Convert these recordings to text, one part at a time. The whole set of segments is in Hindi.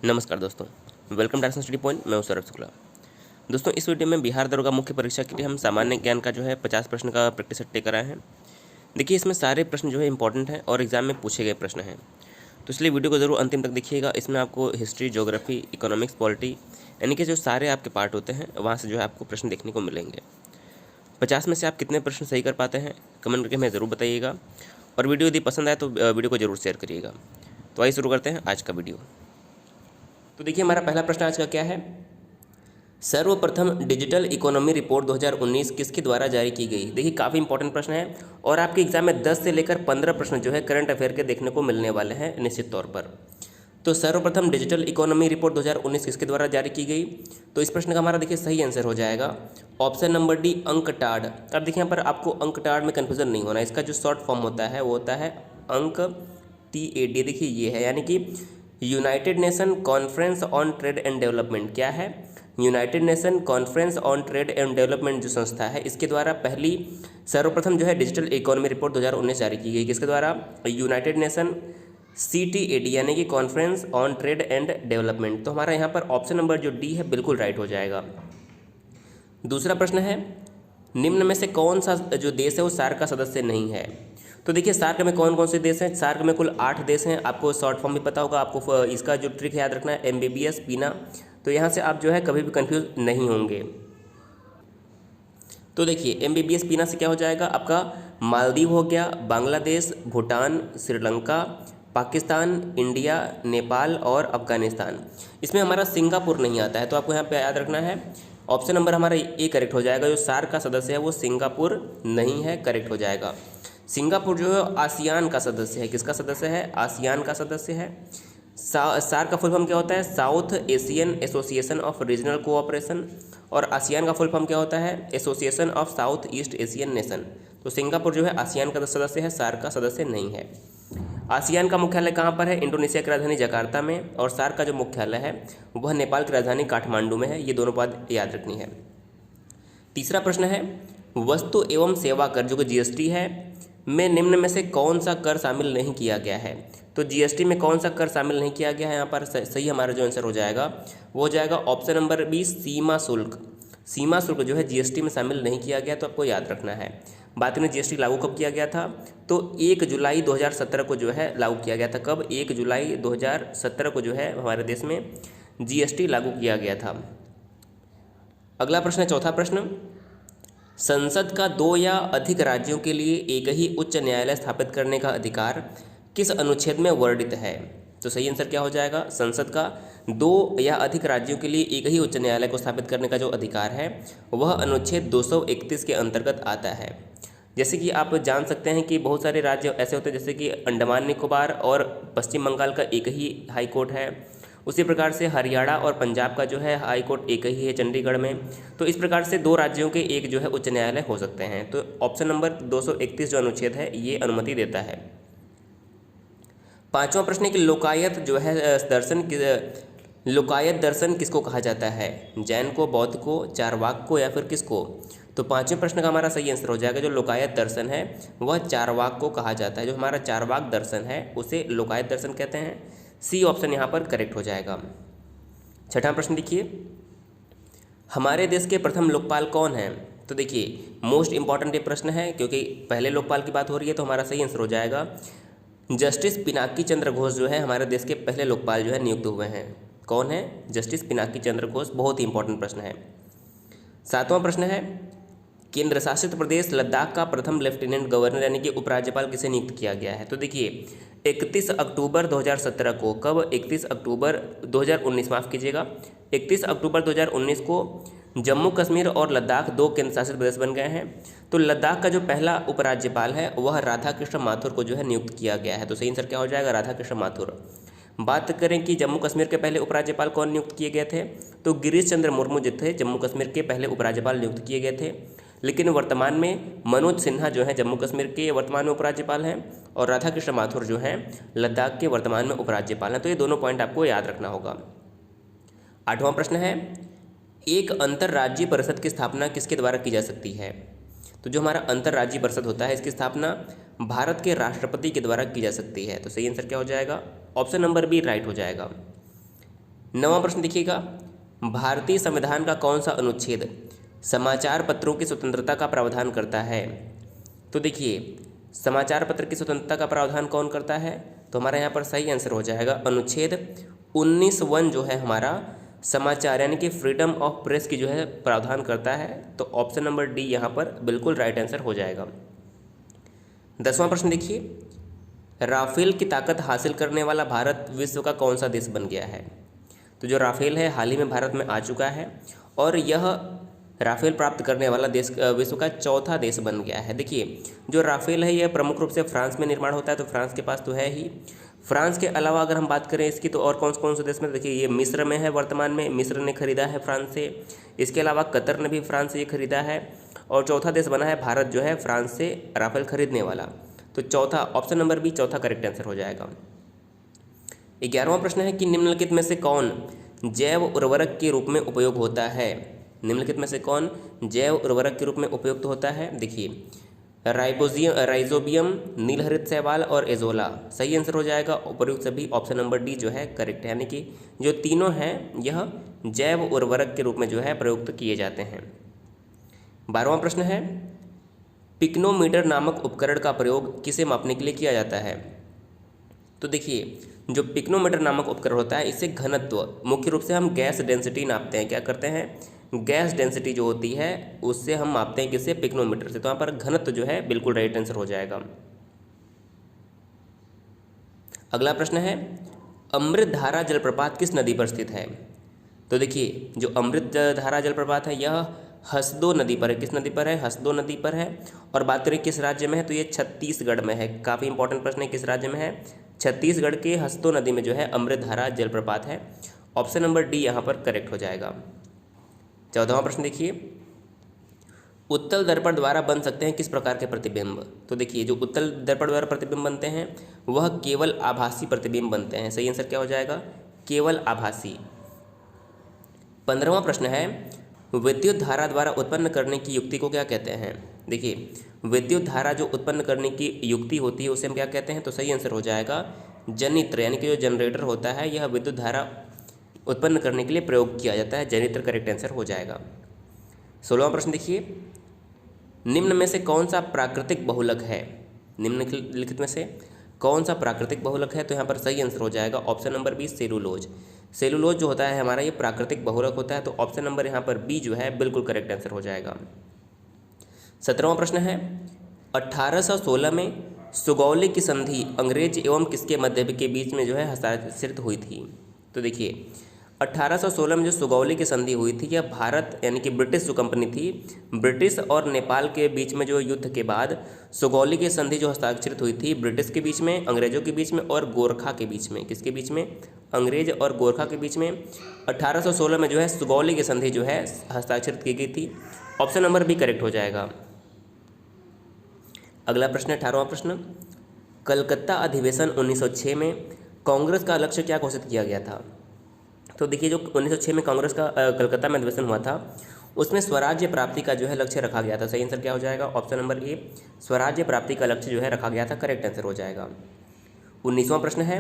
नमस्कार दोस्तों, वेलकम टू स्टडी पॉइंट। मैं हूं सौरभ शुक्ला। दोस्तों, इस वीडियो में बिहार दरोगा मुख्य परीक्षा के लिए हम सामान्य ज्ञान का 50 प्रश्न का प्रैक्टिस सेट लेकर आए हैं। देखिए, इसमें सारे प्रश्न इंपॉर्टेंट हैं और एग्जाम में पूछे गए प्रश्न हैं, तो इसलिए वीडियो को जरूर अंतिम तक देखिएगा। इसमें आपको हिस्ट्री, ज्योग्राफी, इकोनॉमिक्स, पॉलिटी यानी कि जो सारे आपके पार्ट होते हैं वहाँ से आपको प्रश्न देखने को मिलेंगे। 50 में से आप कितने प्रश्न सही कर पाते हैं कमेंट करके हमें ज़रूर बताइएगा, और वीडियो यदि पसंद आए तो वीडियो को जरूर शेयर करिएगा। तो आइए शुरू करते हैं आज का वीडियो। तो देखिए, हमारा पहला प्रश्न आज का क्या है। सर्वप्रथम डिजिटल इकोनॉमी रिपोर्ट 2019 किसके द्वारा जारी की गई। देखिए, काफ़ी इंपॉर्टेंट प्रश्न है और आपके एग्जाम में 10 से लेकर 15 प्रश्न करंट अफेयर के देखने को मिलने वाले हैं निश्चित तौर पर। तो सर्वप्रथम डिजिटल इकोनॉमी रिपोर्ट 2019 किसके द्वारा जारी की गई। तो इस प्रश्न का हमारा देखिए सही आंसर हो जाएगा ऑप्शन नंबर डी, अंकटाड। अब देखिए, यहाँ पर आपको अंकटाड में कन्फ्यूजन नहीं होना। इसका जो शॉर्ट फॉर्म होता है वो होता है अंक TAD। देखिए, ये है यानी कि United nation conference on trade and development. क्या है? United nation conference on trade and development जो संस्था है, इसके द्वारा पहली सर्वप्रथम डिजिटल इकोनॉमी रिपोर्ट 2019 जारी की गई। किसके द्वारा? यूनाइटेड नेशन CTAD यानी कि conference on trade and development. तो हमारा यहाँ पर ऑप्शन नंबर जो डी है बिल्कुल राइट हो जाएगा। दूसरा प्रश्न है, निम्न में से कौन सा जो देश है वो सार्क का सदस्य नहीं है। तो देखिए, सार्क में कौन कौन से देश हैं। सार्क में कुल 8 देश हैं। आपको शॉर्ट फॉर्म भी पता होगा। आपको इसका जो ट्रिक याद रखना है MBBS पीना। तो यहाँ से आप कभी भी कंफ्यूज नहीं होंगे। तो देखिए, MBBS पीना से क्या हो जाएगा आपका, मालदीव हो गया, बांग्लादेश, भूटान, श्रीलंका, पाकिस्तान, इंडिया, नेपाल और अफगानिस्तान। इसमें हमारा सिंगापुर नहीं आता है, तो आपको यहाँ पे याद रखना है ऑप्शन नंबर हमारा ए करेक्ट हो जाएगा। जो सार्क का सदस्य है वो सिंगापुर नहीं है, करेक्ट हो जाएगा। सिंगापुर आसियान का सदस्य है। किसका सदस्य है? आसियान का सदस्य है। सार्क का फुल फॉर्म क्या होता है? South Asian association of regional cooperation. और आसियान का फुल फॉर्म क्या होता है? Association of south east Asian nation. तो सिंगापुर आसियान का सदस्य है, सार्क का सदस्य नहीं है। आसियान का मुख्यालय कहाँ पर है? इंडोनेशिया की राजधानी जकार्ता में। और सार्क का जो मुख्यालय है वह नेपाल की राजधानी काठमांडू में है। ये दोनों बात याद रखनी है। तीसरा प्रश्न है, वस्तु एवं सेवा कर जो GST है में निम्न में से कौन सा कर शामिल नहीं किया गया है। तो GST में कौन सा कर शामिल नहीं किया गया है, यहाँ पर सही हमारा जो आंसर हो जाएगा वो हो जाएगा ऑप्शन नंबर बी, सीमा शुल्क। सीमा शुल्क GST में शामिल नहीं किया गया, तो आपको याद रखना है। बात करें GST लागू कब किया गया था, तो 1 जुलाई 2017 को लागू किया गया था। कब? 1 जुलाई 2017 को हमारे देश में GST लागू किया गया था। अगला प्रश्न है, चौथा प्रश्न, संसद का 2 या अधिक राज्यों के लिए एक ही उच्च न्यायालय स्थापित करने का अधिकार किस अनुच्छेद में वर्णित है। तो सही आंसर क्या हो जाएगा? संसद का 2 या अधिक राज्यों के लिए एक ही उच्च न्यायालय को स्थापित करने का जो अधिकार है वह अनुच्छेद 231 के अंतर्गत आता है। जैसे कि आप जान सकते हैं कि बहुत सारे राज्य ऐसे होते हैं, जैसे कि अंडमान निकोबार और पश्चिम बंगाल का एक ही हाई कोर्ट है। उसी प्रकार से हरियाणा और पंजाब का हाई कोर्ट एक ही है चंडीगढ़ में। तो इस प्रकार से 2 राज्यों के एक उच्च न्यायालय हो सकते हैं। तो ऑप्शन नंबर 231 जो अनुच्छेद है ये अनुमति देता है। पांचवा प्रश्न है कि लोकायत लोकायत दर्शन किसको कहा जाता है। जैन को, बौद्ध को, चारवाक को या फिर किसको। तो पांचवें प्रश्न का हमारा सही आंसर हो जाएगा जो लोकायत दर्शन है वह चारवाक को कहा जाता है। जो हमारा चारवाक दर्शन है उसे लोकायत दर्शन कहते हैं। सी ऑप्शन यहाँ पर करेक्ट हो जाएगा। छठा प्रश्न देखिए, हमारे देश के प्रथम लोकपाल कौन हैं। तो देखिए, मोस्ट इंपॉर्टेंट ये प्रश्न है क्योंकि पहले लोकपाल की बात हो रही है, तो हमारा सही आंसर हो जाएगा जस्टिस पिनाकी चंद्र घोष हमारे देश के पहले लोकपाल नियुक्त हुए हैं। कौन है? जस्टिस पिनाकी चंद्र घोष। बहुत ही इंपॉर्टेंट प्रश्न है। सातवां प्रश्न है, केंद्र शासित प्रदेश लद्दाख का प्रथम लेफ्टिनेंट गवर्नर यानी कि उपराज्यपाल किसे नियुक्त किया गया है। तो देखिए, 31 अक्टूबर 2017 को, कब? 31 अक्टूबर 2019, माफ़ कीजिएगा, 31 अक्टूबर 2019 को जम्मू कश्मीर और लद्दाख 2 केंद्र शासित प्रदेश बन गए हैं। तो लद्दाख का जो पहला उपराज्यपाल है वह राधा कृष्ण माथुर को नियुक्त किया गया है। तो सही आंसर क्या हो जाएगा? राधा कृष्ण माथुर। बात करें कि जम्मू कश्मीर के पहले उपराज्यपाल कौन नियुक्त किए गए थे, तो गिरीश चंद्र मुर्मू जम्मू कश्मीर के पहले उपराज्यपाल नियुक्त किए गए थे। लेकिन वर्तमान में मनोज सिन्हा जम्मू कश्मीर के वर्तमान में उपराज्यपाल हैं और राधा कृष्ण माथुर लद्दाख के वर्तमान में उपराज्यपाल हैं। तो ये दोनों पॉइंट आपको याद रखना होगा। आठवां प्रश्न है, एक अंतर्राज्यीय परिषद की स्थापना किसके द्वारा की जा सकती है। तो जो हमारा अंतर्राज्यीय परिषद होता है इसकी स्थापना भारत के राष्ट्रपति के द्वारा की जा सकती है। तो सही आंसर क्या हो जाएगा? ऑप्शन नंबर बी राइट हो जाएगा। 9वां प्रश्न देखिएगा, भारतीय संविधान का कौन सा अनुच्छेद समाचार पत्रों की स्वतंत्रता का प्रावधान करता है? तो देखिए, समाचार पत्र की स्वतंत्रता का प्रावधान कौन करता है? तो हमारा यहाँ पर सही आंसर हो जाएगा अनुच्छेद 19(1) जो है हमारा समाचार यानी कि फ्रीडम ऑफ प्रेस की जो है प्रावधान करता है। तो ऑप्शन नंबर डी यहाँ पर बिल्कुल राइट आंसर हो जाएगा। 10वां प्रश्न देखिए, राफेल की ताकत हासिल करने वाला भारत विश्व का कौन सा देश बन गया है? तो जो राफेल है हाल ही में भारत में आ चुका है और यह राफेल प्राप्त करने वाला देश विश्व का चौथा देश बन गया है। देखिए, जो राफेल है यह प्रमुख रूप से फ्रांस में निर्माण होता है, तो फ्रांस के पास तो है ही। फ्रांस के अलावा अगर हम बात करें इसकी, तो और कौन से देश में, देखिए ये मिस्र में है, वर्तमान में मिस्र ने खरीदा है फ्रांस से। इसके अलावा कतर ने भी फ्रांस से ये खरीदा है और चौथा देश बना है भारत जो है फ्रांस से राफेल खरीदने वाला। तो चौथा, ऑप्शन नंबर बी चौथा करेक्ट आंसर हो जाएगा। 11वां प्रश्न है कि निम्नलिखित में से कौन जैव उर्वरक के रूप में उपयोग होता है? निम्नलिखित में से कौन जैव उर्वरक के रूप में उपयुक्त होता है? देखिए, राइजोबियम, नीलहरित शैवाल और एजोला। सही आंसर हो जाएगा उपयुक्त सभी, ऑप्शन नंबर डी जो है करेक्ट है, यानी कि जो तीनों हैं यह जैव उर्वरक के रूप में जो है प्रयुक्त किए जाते हैं। 12वां प्रश्न है, पिक्नोमीटर नामक उपकरण का प्रयोग किसे मापने के लिए किया जाता है? तो देखिए, जो पिक्नोमीटर नामक उपकरण होता है इससे घनत्व, मुख्य रूप से हम गैस डेंसिटी नापते हैं। क्या करते हैं? गैस डेंसिटी जो होती है उससे हम मापते हैं, किससे? पिक्नोमीटर से। तो यहाँ पर घनत्व जो है बिल्कुल राइट आंसर हो जाएगा। अगला प्रश्न है, अमृतधारा जलप्रपात किस नदी पर स्थित है? तो देखिए, जो अमृतधारा जलप्रपात है यह हसदो नदी पर है। किस नदी पर है? हसदो नदी पर है। और बात करें किस राज्य में है, तो ये छत्तीसगढ़ में है। काफ़ी इंपॉर्टेंट प्रश्न है, किस राज्य में है? छत्तीसगढ़ के हसदो नदी में जो है अमृतधारा जलप्रपात है। ऑप्शन नंबर डी यहाँ पर करेक्ट हो जाएगा। 14वां प्रश्न देखिए, उत्तल दर्पण द्वारा बन सकते हैं किस प्रकार के प्रतिबिंब? तो देखिए, जो उत्तल दर्पण द्वारा प्रतिबिंब बनते हैं वह केवल आभासी प्रतिबिंब बनते हैं। सही आंसर क्या हो जाएगा? केवल आभासी। 15वां प्रश्न है, विद्युत धारा द्वारा उत्पन्न करने की युक्ति को क्या कहते हैं? देखिए, विद्युत धारा जो उत्पन्न करने की युक्ति होती है उसे हम क्या कहते हैं? तो सही आंसर हो जाएगा जनित्र, यानी कि जो जनरेटर होता है यह विद्युत धारा उत्पन्न करने के लिए प्रयोग किया जाता है। जनित्र करेक्ट आंसर हो जाएगा। 16वां प्रश्न देखिए, निम्न में से कौन सा प्राकृतिक बहुलक है? निम्नलिखित में से कौन सा प्राकृतिक बहुलक है? तो यहाँ पर सही आंसर हो जाएगा option number B cellulose. Cellulose जो होता है हमारा ये प्राकृतिक बहुलक होता है। तो ऑप्शन नंबर यहाँ पर बी जो है बिल्कुल करेक्ट आंसर हो जाएगा। 17वां प्रश्न है, 1816 में सुगौली की संधि अंग्रेज एवं किसके मध्य के बीच में जो है हस्ताक्षरित हुई थी? तो देखिए, 1816 में जो सुगौली की संधि हुई थी यह भारत यानी कि ब्रिटिश जो कंपनी थी, ब्रिटिश और नेपाल के बीच में जो युद्ध के बाद सुगौली की संधि जो हस्ताक्षरित हुई थी ब्रिटिश के बीच में, अंग्रेजों के बीच में और गोरखा के बीच में। किसके बीच में? अंग्रेज और गोरखा के बीच में 1816 में जो है सुगौली की संधि जो है हस्ताक्षरित की गई थी। ऑप्शन नंबर बी करेक्ट हो जाएगा। अगला प्रश्न है 18वां प्रश्न, कलकत्ता अधिवेशन 1906 में कांग्रेस का लक्ष्य क्या घोषित किया गया था? तो देखिए, जो 1906 में कांग्रेस का कलकत्ता में अधिवेशन हुआ था उसमें स्वराज्य प्राप्ति का जो है लक्ष्य रखा गया था। सही आंसर क्या हो जाएगा? ऑप्शन नंबर ए स्वराज्य प्राप्ति का लक्ष्य जो है रखा गया था, करेक्ट आंसर हो जाएगा। 19वां प्रश्न है,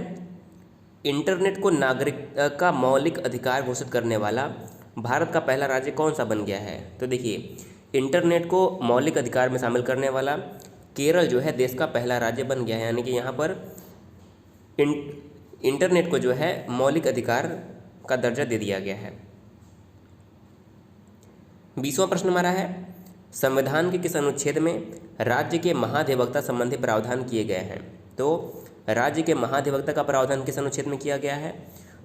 इंटरनेट को नागरिक का मौलिक अधिकार घोषित करने वाला भारत का पहला राज्य कौन सा बन गया है? तो देखिए, इंटरनेट को मौलिक अधिकार में शामिल करने वाला केरल जो है देश का पहला राज्य बन गया है, यानी कि यहाँ पर इंटरनेट को जो है मौलिक अधिकार का दर्जा दे दिया गया है। 20वां प्रश्न हमारा है, संविधान के किस अनुच्छेद में राज्य के महाधिवक्ता संबंधी प्रावधान किए गए हैं? तो राज्य के महाधिवक्ता का प्रावधान किस अनुच्छेद में किया गया है?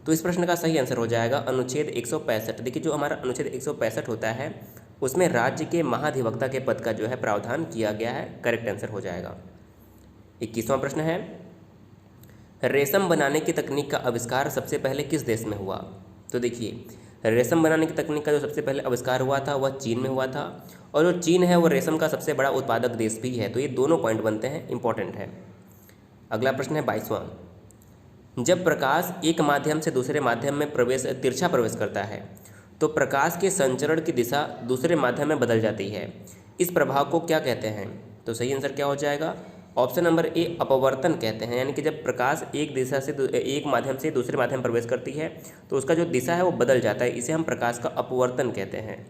तो इस प्रश्न का सही आंसर हो जाएगा अनुच्छेद 165। देखिए, जो हमारा अनुच्छेद 165 होता है उसमें राज्य के महाधिवक्ता के पद का जो है प्रावधान किया गया है, करेक्ट आंसर हो जाएगा। 21वां प्रश्न है, रेशम बनाने की तकनीक का आविष्कार सबसे पहले किस देश में हुआ? तो देखिए, रेशम बनाने की तकनीक का जो सबसे पहले आविष्कार हुआ था वह चीन में हुआ था, और जो चीन है वो रेशम का सबसे बड़ा उत्पादक देश भी है। तो ये दोनों पॉइंट बनते हैं, इंपॉर्टेंट है। अगला प्रश्न है 22वां, जब प्रकाश एक माध्यम से दूसरे माध्यम में तिरछा प्रवेश करता है तो प्रकाश के संचरण की दिशा दूसरे माध्यम में बदल जाती है। इस प्रभाव को क्या कहते हैं? तो सही आंसर क्या हो जाएगा? ऑप्शन नंबर ए अपवर्तन कहते हैं, यानी कि जब प्रकाश एक दिशा से एक माध्यम से दूसरे माध्यम में प्रवेश करती है तो उसका जो दिशा है वो बदल जाता है, इसे हम प्रकाश का अपवर्तन कहते हैं।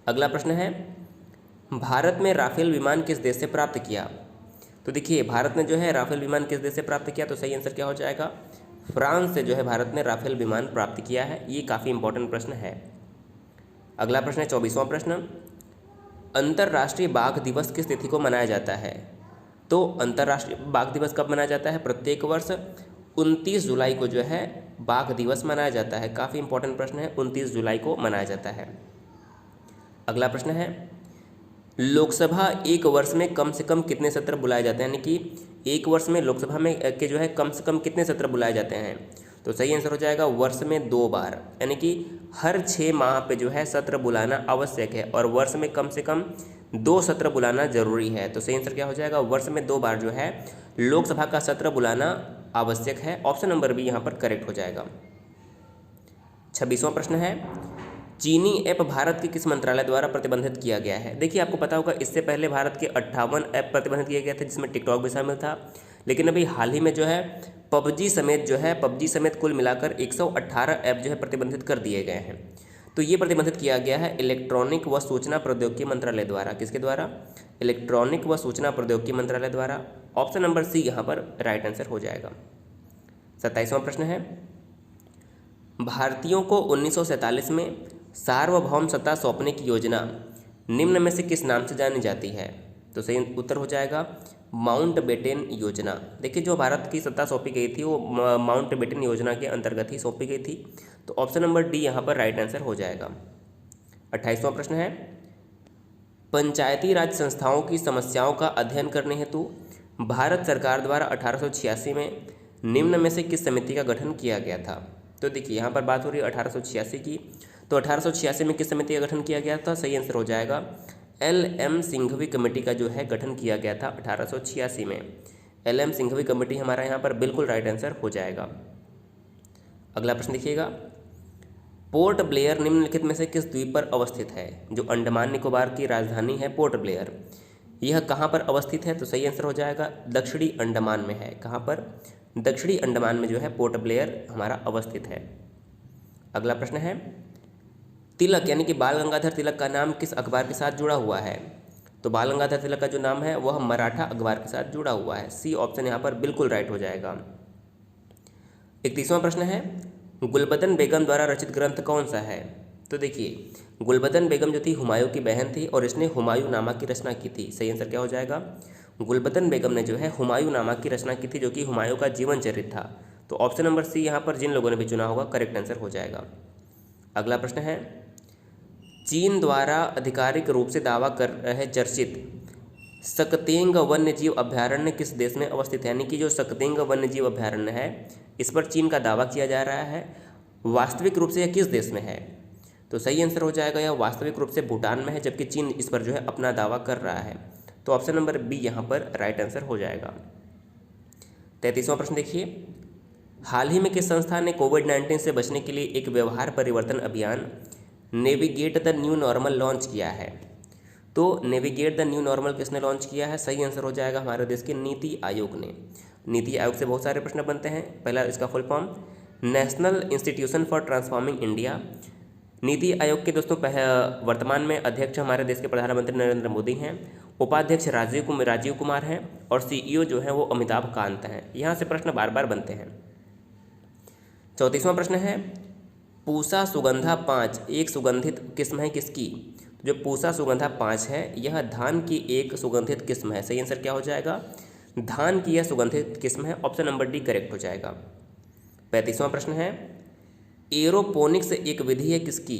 अगला प्रश्न है, भारत में राफेल विमान किस देश से प्राप्त किया? तो देखिए भारत ने जो है राफेल विमान किस देश से प्राप्त किया, तो सही आंसर क्या हो जाएगा? फ्रांस से जो है भारत ने राफेल विमान प्राप्त किया है। ये काफ़ी इंपॉर्टेंट प्रश्न है। अगला प्रश्न है 24वां प्रश्न, अंतर्राष्ट्रीय बाघ दिवस किस तिथि को मनाया जाता है? तो अंतर्राष्ट्रीय बाघ दिवस कब मनाया जाता है? प्रत्येक वर्ष 29 जुलाई को जो है बाघ दिवस मनाया जाता है। काफ़ी इंपॉर्टेंट प्रश्न है, 29 जुलाई को मनाया जाता है। अगला प्रश्न है, लोकसभा एक वर्ष में कम से कम कितने सत्र बुलाए जाते हैं? यानी कि एक वर्ष में लोकसभा में के जो है कम से कम कितने सत्र बुलाए जाते हैं? तो सही आंसर हो जाएगा वर्ष में 2 बार, यानी कि हर 6 माह पे जो है सत्र बुलाना आवश्यक है और वर्ष में कम से कम 2 सत्र बुलाना जरूरी है। तो सही आंसर क्या हो जाएगा? वर्ष में 2 बार जो है लोकसभा का सत्र बुलाना आवश्यक है। ऑप्शन नंबर बी यहाँ पर करेक्ट हो जाएगा। 26वां प्रश्न है, चीनी ऐप भारत के किस मंत्रालय द्वारा प्रतिबंधित किया गया है? देखिए आपको पता होगा इससे पहले भारत के 58 ऐप प्रतिबंधित किए गए थे, जिसमें टिकटॉक भी शामिल था। लेकिन अभी हाल ही में जो है पबजी समेत कुल मिलाकर 118 ऐप जो है प्रतिबंधित कर दिए गए हैं। तो ये प्रतिबंधित किया गया है इलेक्ट्रॉनिक व सूचना प्रौद्योगिकी मंत्रालय द्वारा। किसके द्वारा? इलेक्ट्रॉनिक व सूचना प्रौद्योगिकी मंत्रालय द्वारा। ऑप्शन नंबर सी यहाँ पर राइट आंसर हो जाएगा। 27वां प्रश्न है, भारतीयों को 1947 में सार्वभौम सत्ता सौंपने की योजना निम्न में से किस नाम से जानी जाती है? तो सही उत्तर हो जाएगा माउंटबेटन योजना। देखिए जो भारत की सत्ता सौंपी गई थी वो माउंटबेटन योजना के अंतर्गत ही सौंपी गई थी। तो ऑप्शन नंबर डी यहाँ पर राइट आंसर हो जाएगा। 28वां प्रश्न है, पंचायती राज संस्थाओं की समस्याओं का अध्ययन करने हेतु भारत सरकार द्वारा 1886 में निम्न में से किस समिति का गठन किया गया था? तो देखिए यहाँ पर बात हो रही है 1886 की, तो 1886 में किस समिति का गठन किया गया था? सही आंसर हो जाएगा LM सिंघवी कमेटी का जो है गठन किया गया था 1886 में। LM सिंघवी कमेटी हमारा यहाँ पर बिल्कुल राइट आंसर हो जाएगा। अगला प्रश्न देखिएगा, पोर्ट ब्लेयर निम्नलिखित में से किस द्वीप पर अवस्थित है? जो अंडमान निकोबार की राजधानी है पोर्ट ब्लेयर, यह कहाँ पर अवस्थित है? तो सही आंसर हो जाएगा दक्षिणी अंडमान में है। कहाँ पर? दक्षिणी अंडमान में जो है पोर्ट ब्लेयर हमारा अवस्थित है। अगला प्रश्न है, तिलक यानी कि बाल गंगाधर तिलक का नाम किस अखबार के साथ जुड़ा हुआ है? तो बाल गंगाधर तिलक का जो नाम है वह मराठा अखबार के साथ जुड़ा हुआ है। सी ऑप्शन यहाँ पर बिल्कुल राइट हो जाएगा। 31वां प्रश्न है, गुलबदन बेगम द्वारा रचित ग्रंथ कौन सा है? तो देखिए गुलबदन बेगम जो थी हुमायूं की बहन थी और इसने हुमायूंनामा की रचना की थी। सही आंसर क्या हो जाएगा? गुलबदन बेगम ने जो है हुमायूंनामा की रचना की थी, जो कि हुमायूं का जीवन चरित्र था। तो ऑप्शन नंबर सी यहाँ पर जिन लोगों ने भी चुना होगा करेक्ट आंसर हो जाएगा। अगला प्रश्न है, चीन द्वारा आधिकारिक रूप से दावा कर रहे चर्चित सकतेंग वन्यजीव अभ्यारण्य किस देश में अवस्थित है? यानी कि जो सकतेंग वन्यजीव अभ्यारण्य है इस पर चीन का दावा किया जा रहा है। वास्तविक रूप से यह किस देश में है? तो सही आंसर हो जाएगा यह वास्तविक रूप से भूटान में है, जबकि चीन इस पर जो है अपना दावा कर रहा है। तो ऑप्शन नंबर बी यहाँ पर राइट आंसर हो जाएगा। 33वां प्रश्न देखिए, हाल ही में किस संस्था ने कोविड-19 से बचने के लिए एक व्यवहार परिवर्तन अभियान navigate the new normal launch किया है? तो नेविगेट द न्यू नॉर्मल किसने लॉन्च किया है? सही आंसर हो जाएगा हमारे देश के नीति आयोग ने। नीति आयोग से बहुत सारे प्रश्न बनते हैं। पहला इसका full form national institution for transforming India. NITI Aayog के दोस्तों वर्तमान में अध्यक्ष हमारे देश के प्रधानमंत्री नरेंद्र मोदी हैं, उपाध्यक्ष राजीव कुमार हैं और CEO जो है वो अमिताभ कांत हैं। यहाँ से प्रश्न बार बार बनते हैं। 34वां प्रश्न है, पूसा सुगंधा 5 एक सुगंधित किस्म है किसकी? जो पूसा सुगंधा 5 है यह धान की एक सुगंधित किस्म है। सही आंसर क्या हो जाएगा? धान की यह सुगंधित किस्म है। ऑप्शन नंबर डी करेक्ट हो जाएगा। 35वां प्रश्न है, एरोपोनिक्स एक विधि है किसकी?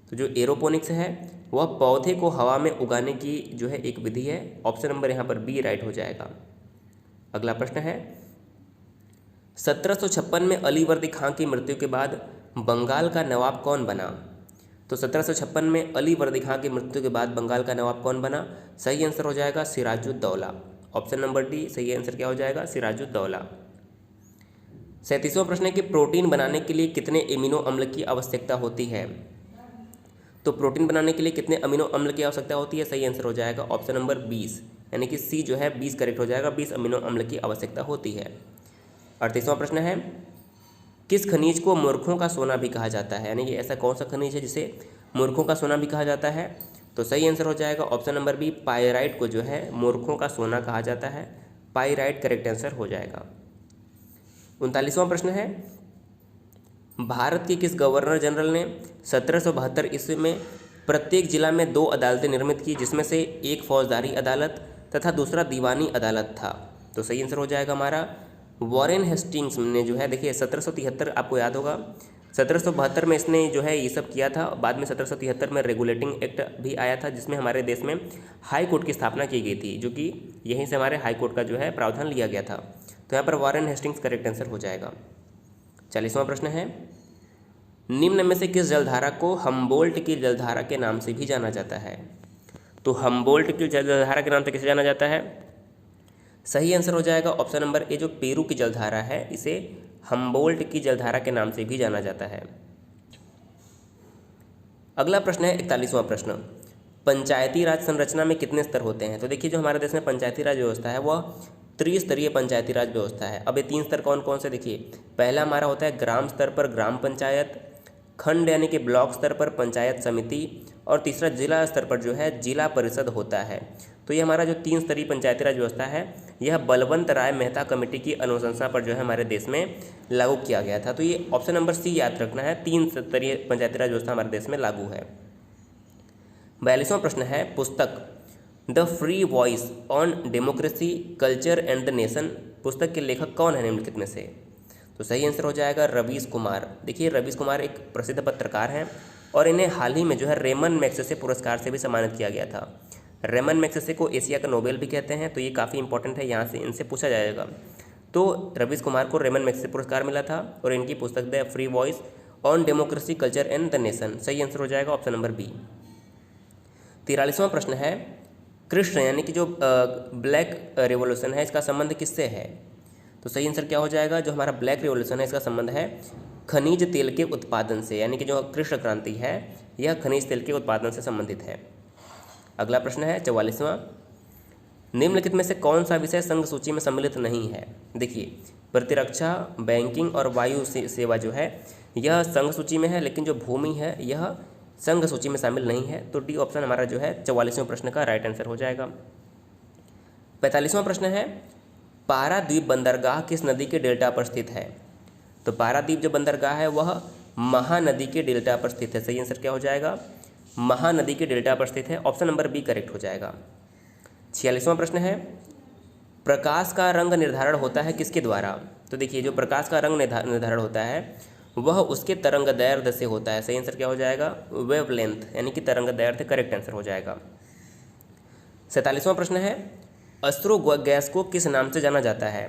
तो जो एरोपोनिक्स है वह पौधे को हवा में उगाने की जो है एक विधि है। ऑप्शन नंबर यहाँ पर बी राइट हो जाएगा। अगला प्रश्न है, 1756 में अली वर्दी खां की मृत्यु के बाद बंगाल का नवाब कौन बना? तो 1756 में अली वर्दी खां की मृत्यु के बाद बंगाल का नवाब कौन बना? सही आंसर हो जाएगा सिराजुद्दौला। ऑप्शन नंबर डी सही आंसर क्या हो जाएगा? सिराजुद्दौला। 37वां प्रश्न है कि प्रोटीन बनाने के लिए कितने एमिनो अम्ल की आवश्यकता होती है? तो प्रोटीन बनाने के लिए कितने अमीनो अम्ल की आवश्यकता होती है? सही आंसर हो जाएगा ऑप्शन नंबर 20 यानी कि सी जो है 20 करेक्ट हो जाएगा। 20 अमीनो अम्ल की आवश्यकता होती है। 38वां प्रश्न है, किस खनिज को मूर्खों का सोना भी कहा जाता है, यानी कि ऐसा कौन सा खनिज है जिसे मूर्खों का सोना भी कहा जाता है? तो सही आंसर हो जाएगा ऑप्शन नंबर बी, पायराइट को जो है मूर्खों का सोना कहा जाता है। पायराइट करेक्ट आंसर हो जाएगा। 39वां प्रश्न है, भारत के किस गवर्नर जनरल ने 1772 ईस्वी में प्रत्येक जिला में 2 अदालतें निर्मित की, जिसमें से एक फौजदारी अदालत तथा दूसरा दीवानी अदालत था? तो सही आंसर हो जाएगा हमारा वॉरेन हेस्टिंग्स ने जो है, देखिए 1773 आपको याद होगा, 1772 में इसने जो है ये सब किया था। बाद में 1773 में रेगुलेटिंग एक्ट भी आया था, जिसमें हमारे देश में हाई कोर्ट की स्थापना की गई थी, जो कि यहीं से हमारे हाई कोर्ट का जो है प्रावधान लिया गया था। तो यहाँ पर वॉरेन हेस्टिंग्स करेक्ट आंसर हो जाएगा। 40वां प्रश्न है, निम्न में से किस जलधारा को हम्बोल्ट की जलधारा के नाम से भी जाना जाता है? तो हम्बोल्ट की जलधारा के नाम से किसे जाना जाता है? सही आंसर हो जाएगा ऑप्शन नंबर ए, जो पेरू की जलधारा है इसे हम्बोल्ट की जलधारा के नाम से भी जाना जाता है। अगला प्रश्न है 41वां प्रश्न, पंचायती राज संरचना में कितने स्तर होते हैं? तो देखिए जो हमारे देश में पंचायती राज व्यवस्था है वह त्रिस्तरीय पंचायती राज व्यवस्था है। अब ये 3 स्तर कौन कौन से, देखिए पहला हमारा होता है ग्राम स्तर पर ग्राम पंचायत, खंड यानी कि ब्लॉक स्तर पर पंचायत समिति, और तीसरा जिला स्तर पर जो है जिला परिषद होता है। तो ये हमारा जो 3 स्तरीय पंचायती राज व्यवस्था है यह बलवंत राय मेहता कमेटी की अनुशंसा पर जो है हमारे देश में लागू किया गया था। तो ये ऑप्शन नंबर सी याद रखना है, 3 स्तरीय पंचायती राज व्यवस्था हमारे देश में लागू है। 42वां प्रश्न है, पुस्तक the free voice on democracy culture and the nation, पुस्तक के लेखक कौन है निम्नलिखित में से? तो सही आंसर हो जाएगा रवीश कुमार। देखिए रवीश कुमार एक प्रसिद्ध पत्रकार हैं और इन्हें हाल ही में जो है रेमन मैग्सेसे पुरस्कार से भी सम्मानित किया गया था। रेमन मैग्सेसे को एशिया का नोबेल भी कहते हैं, तो ये काफ़ी इंपॉर्टेंट है, यहाँ से इनसे पूछा जाएगा। तो रवीश कुमार को रेमन मैग्सेसे पुरस्कार मिला था और इनकी पुस्तक the free voice on democracy culture and the nation, सही आंसर हो जाएगा ऑप्शन नंबर बी। 43वां प्रश्न है, कृष्ण यानी कि जो ब्लैक रिवॉल्यूशन है इसका संबंध किससे है? तो सही आंसर क्या हो जाएगा, जो हमारा ब्लैक रिवॉल्यूशन है इसका संबंध है खनिज तेल के उत्पादन से, यानी कि जो कृष्ण क्रांति है यह खनिज तेल के उत्पादन से संबंधित है। अगला प्रश्न है 44वां, निम्नलिखित में से कौन सा विषय संघ सूची में सम्मिलित नहीं है? देखिए प्रतिरक्षा, बैंकिंग और वायु सेवा जो है यह संघ सूची में है, लेकिन जो भूमि है यह संघ सूची में शामिल नहीं है। तो डी ऑप्शन हमारा जो है 44वें प्रश्न का राइट आंसर हो जाएगा। 45वां प्रश्न है, पारादीप बंदरगाह किस नदी के डेल्टा पर स्थित है? तो पारादीप जो बंदरगाह है वह महानदी के डेल्टा पर स्थित है, सही आंसर क्या हो जाएगा, महानदी के डेल्टा पर स्थित है, ऑप्शन नंबर बी करेक्ट हो जाएगा। 46वां प्रश्न है, प्रकाश का रंग निर्धारण होता है किसके द्वारा? तो देखिए जो प्रकाश का रंग निर्धारण होता है वह उसके तरंग दैर्ध्य से होता है, सही आंसर क्या हो जाएगा, वेवलेंथ यानी कि तरंग दैर्ध्य करेक्ट आंसर हो जाएगा। 47वां प्रश्न है, अश्रु गैस को किस नाम से जाना जाता है?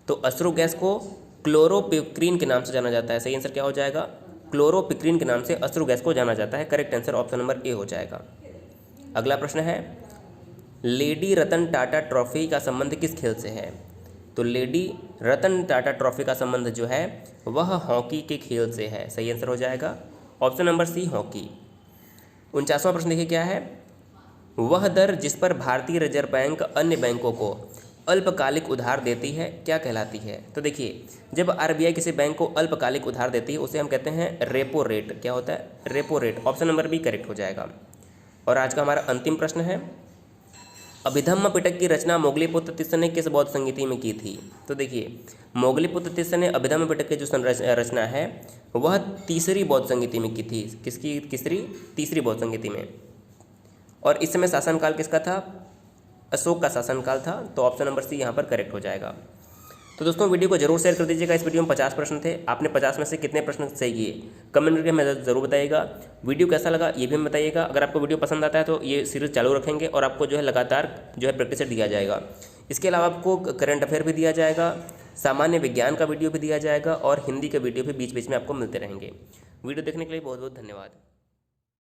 तो अश्रु गैस को क्लोरोपिक्रीन के नाम से जाना जाता है, सही आंसर क्या हो जाएगा, क्लोरोपिक्रीन के नाम से अश्रु गैस को जाना जाता है, correct answer option number A हो जाएगा। अगला प्रश्न है, लेडी रतन टाटा ट्रॉफी का संबंध किस खेल से है? तो लेडी रतन टाटा ट्रॉफी का संबंध जो है वह हॉकी के खेल से है, सही आंसर हो जाएगा ऑप्शन नंबर सी हॉकी। 49वां प्रश्न देखिए क्या है, वह दर जिस पर भारतीय रिजर्व बैंक अन्य बैंकों को अल्पकालिक उधार देती है क्या कहलाती है? तो देखिए जब आरबीआई किसी बैंक को अल्पकालिक उधार देती है उसे हम कहते हैं रेपो रेट, क्या होता है, repo rate, option number B correct हो जाएगा। और आज का हमारा अंतिम प्रश्न है, अभिधम्म पिटक की रचना मोगलीपुत्र तिस्स ने किस बौद्ध संगीति में की थी? तो देखिए मोगलीपुत्र तिस्स ने अभिधम्म पिटक की जो रचना है वह तीसरी बौद्ध संगीति में की थी, किसकी तीसरी बौद्ध संगीति में। और इस समय शासनकाल किसका था, अशोक का शासनकाल था, तो ऑप्शन नंबर सी यहाँ पर करेक्ट हो जाएगा। तो दोस्तों वीडियो को जरूर शेयर कर दीजिएगा। इस वीडियो में 50 प्रश्न थे, आपने 50 में से कितने प्रश्न सही किए कमेंट करके हमें ज़रूर बताइएगा। वीडियो कैसा लगा ये भी हमें बताइएगा। अगर आपको वीडियो पसंद आता है तो ये सीरीज चालू रखेंगे और आपको जो है लगातार जो है प्रैक्टिस दिया जाएगा। इसके अलावा आपको करंट अफेयर भी दिया जाएगा, सामान्य विज्ञान का वीडियो भी दिया जाएगा और हिंदी का वीडियो भी बीच बीच में आपको मिलते रहेंगे। वीडियो देखने के लिए बहुत बहुत धन्यवाद।